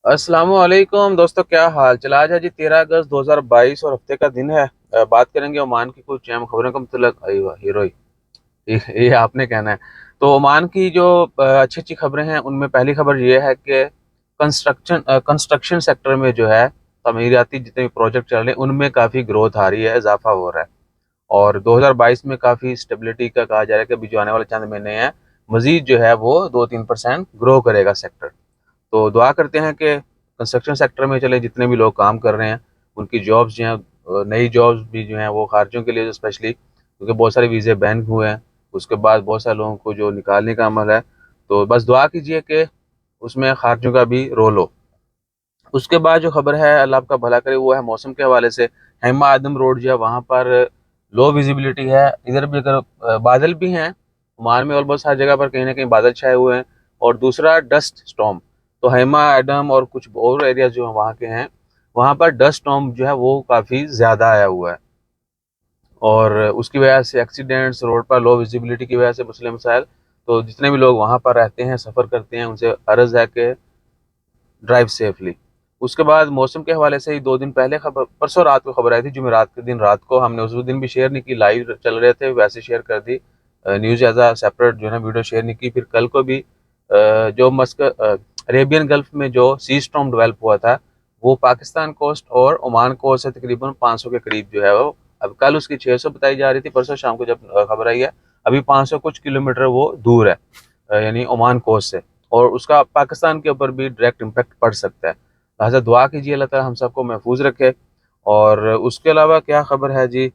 अस्सलामुअलैकुम दोस्तों, क्या हाल चल। आज है जी 13 अगस्त 2022 और हफ्ते का दिन है। बात करेंगे ओमान की कुछ अहम खबरों का मतलब हीरो ही ये आपने कहना है। तो ओमान की जो अच्छी अच्छी खबरें हैं उनमें पहली खबर ये है कि कंस्ट्रक्शन सेक्टर में जो है तमीराती जितने भी प्रोजेक्ट चल रहे हैं उनमें काफ़ी ग्रोथ आ रही है, इजाफा हो रहा है। और 2022 में काफ़ी स्टेबिलिटी का कहा जा रहा है कि अभी जो आने वाले चंद महीने हैं मजीद जो है वो 2-3% ग्रो करेगा सेक्टर। तो दुआ करते हैं कि कंस्ट्रक्शन सेक्टर में चले जितने भी लोग काम कर रहे हैं उनकी जॉब्स जो हैं, नई जॉब्स भी जो हैं वो खार्जियों के लिए स्पेशली, क्योंकि बहुत सारे वीज़े बैन हुए हैं। उसके बाद बहुत सारे लोगों को जो निकालने का अमल है, तो बस दुआ कीजिए कि उसमें खार्जियों का भी रोल हो। उसके बाद जो खबर है, अल्लाह आपका भला करे, वो है मौसम के हवाले से। हेमा आदम रोड जो है वहाँ पर लो विजिबिलिटी है। इधर भी अगर बादल भी हैं, ओमान में ऑलमोस्ट हर जगह पर कहीं ना कहीं बादल छाए हुए हैं। और दूसरा डस्ट स्टॉर्म, तो हेमा एडम और कुछ और एरिया जो वहाँ के हैं वहाँ पर डस्ट स्टॉर्म जो है वो काफ़ी ज़्यादा आया हुआ है। और उसकी वजह से एक्सीडेंट्स, रोड पर लो विजिबिलिटी की वजह से मसले मसाइल। तो जितने भी लोग वहाँ पर रहते हैं, सफ़र करते हैं, उनसे अर्ज़ है कि ड्राइव सेफली। उसके बाद मौसम के हवाले से ही 2 दिन पहले खबर, परसों रात को खबर आई थी, जुमेरात के दिन रात को। हमने उस दिन भी शेयर नहीं की, लाइव चल रहे थे वैसे शेयर कर दी। न्यूज़ एज आ सेपरेट जो है ना वीडियो शेयर नहीं की। फिर कल को भी जो मस्क अरेबियन गल्फ में जो सी स्टॉर्म डेवलप हुआ था वो पाकिस्तान कोस्ट और ओमान कोस्ट से तकरीबन 500 के करीब जो है वो, अब कल उसकी 600 बताई जा रही थी, परसों शाम को जब खबर आई है अभी 500 कुछ किलोमीटर वो दूर है, यानी ओमान कोस्ट से। और उसका पाकिस्तान के ऊपर भी डायरेक्ट इम्पैक्ट पड़ सकता है। लिहाजा दुआ कीजिए अल्लाह ताला हम सबको महफूज रखे। और उसके अलावा क्या खबर है जी,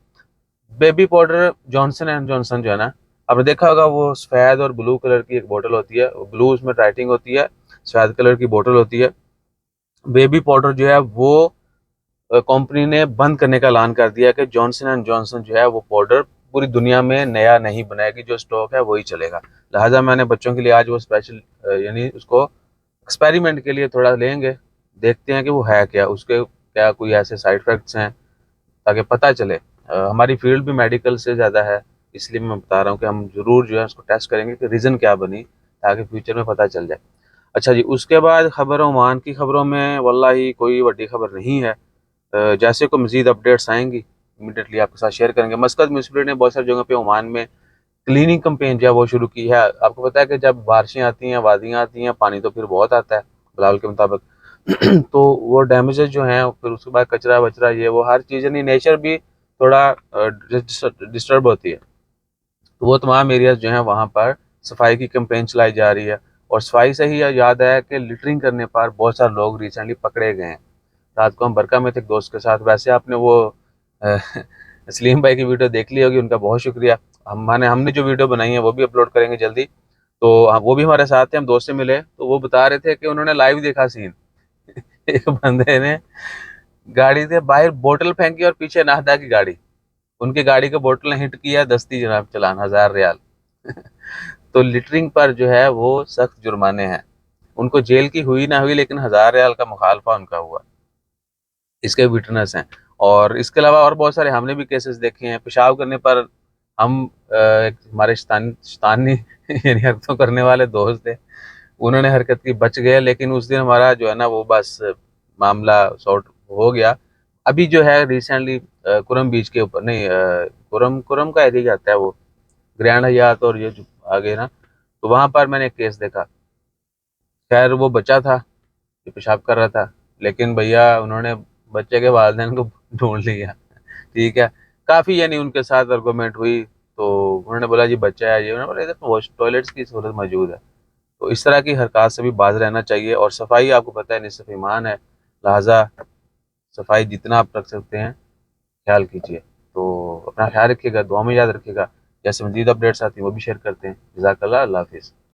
baby powder Johnson and Johnson जो है ना, आपने देखा होगा वो सफ़ेद और ब्लू कलर की एक बोतल होती है, ब्लू उसमें राइटिंग होती है, सफ़ेद कलर की बोतल होती है। बेबी पाउडर जो है वो कंपनी ने बंद करने का ऐलान कर दिया कि जॉनसन एंड जॉनसन जो है वो पाउडर पूरी दुनिया में नया नहीं बनाएगी, जो स्टॉक है वही चलेगा। लिहाजा मैंने बच्चों के लिए आज वो स्पेशल यानी उसको एक्सपेरिमेंट के लिए थोड़ा लेंगे, देखते हैं कि वो है क्या, उसके क्या कोई ऐसे साइड इफेक्ट्स हैं, ताकि पता चले। हमारी फील्ड भी मेडिकल से ज़्यादा है, इसलिए मैं बता रहा हूँ कि हम ज़रूर जो है उसको टेस्ट करेंगे कि रीज़न क्या बनी, ताकि फ्यूचर में पता चल जाए। अच्छा जी, उसके बाद खबर ओमान की खबरों में वल्लाही कोई बड़ी खबर नहीं है। जैसे कोई मज़ीद अपडेट्स आएंगी इमीडिएटली आपके साथ शेयर करेंगे। मस्कत म्यूनसिपलिटी ने बहुत सारी जगह पे ओमान में क्लीनिंग कैंपेन जो है वो शुरू की है। आपको पता है कि जब बारिशें आती हैं, वादियाँ आती हैं, पानी तो फिर बहुत आता है बिलावल के मुताबिक। तो वो डैमेजेस जो हैं, फिर उसके बाद कचरा वचरा ये वो हर चीज़, यानी नेचर भी थोड़ा डिस्टर्ब होती है। तो वो तमाम एरियाज जो हैं वहाँ पर सफाई की कैंपेन चलाई जा रही है। और सफाई से ही याद आया कि लिटरिंग करने पर बहुत सारे लोग रिसेंटली पकड़े गए हैं। रात को हम बरका में थे एक दोस्त के साथ। वैसे आपने वो अ, सलीम भाई की वीडियो देख ली होगी, उनका बहुत शुक्रिया। हमने जो वीडियो बनाई है वो भी अपलोड करेंगे जल्दी। तो वो भी हमारे साथ थे, हम दोस्त से मिले तो वो बता रहे थे कि उन्होंने लाइव देखा सीन। एक बंदे ने गाड़ी से बाहर बोतल फेंकी और पीछे नाहदा की गाड़ी, उनकी गाड़ी को बोतल ने हिट किया, दस्ती जनाब चालान 1000 रियाल। तो लिटरिंग पर जो है वो सख्त जुर्माने हैं। उनको जेल की हुई ना हुई, लेकिन 1000 रियाल का मुखालफा उनका हुआ। इसके विटनेस हैं। और इसके अलावा और बहुत सारे हमने भी केसेस देखे हैं। पेशाब करने पर हम एक हमारे शैतानी यानी हरकतों करने वाले दोस्त थे, उन्होंने हरकत की, बच गए। लेकिन उस दिन हमारा जो है ना वो बस मामला सॉर्ट हो गया। अभी जो है रिसेंटली कुरम बीच के ऊपर नहीं, कुरम कुरम का एरिया आता है वो, ग्रैंड हयात और ये जो आगे ना, तो वहाँ पर मैंने एक केस देखा। खैर वो बच्चा था जो पेशाब कर रहा था, लेकिन भैया उन्होंने बच्चे के वालिदैन को ढूंढ लिया। ठीक है, काफ़ी यानी उनके साथ आर्गूमेंट हुई, तो उन्होंने बोला जी बच्चा है, ये उन्होंने बोला इधर तो वॉश टॉयलेट्स की सहूलत मौजूद है। तो इस तरह की हरकत से भी बाज रहना चाहिए। और सफाई आपको पता है निस्फ़ ईमान है, लिहाजा सफाई जितना आप रख सकते हैं ख्याल कीजिए। तो अपना ख्याल रखिएगा, दुआ में याद रखिएगा। जैसे मज़ीद अपडेट्स आती हैं वो भी शेयर करते हैं। जज़ाकल्लाह, अल्लाह हाफ़िज़।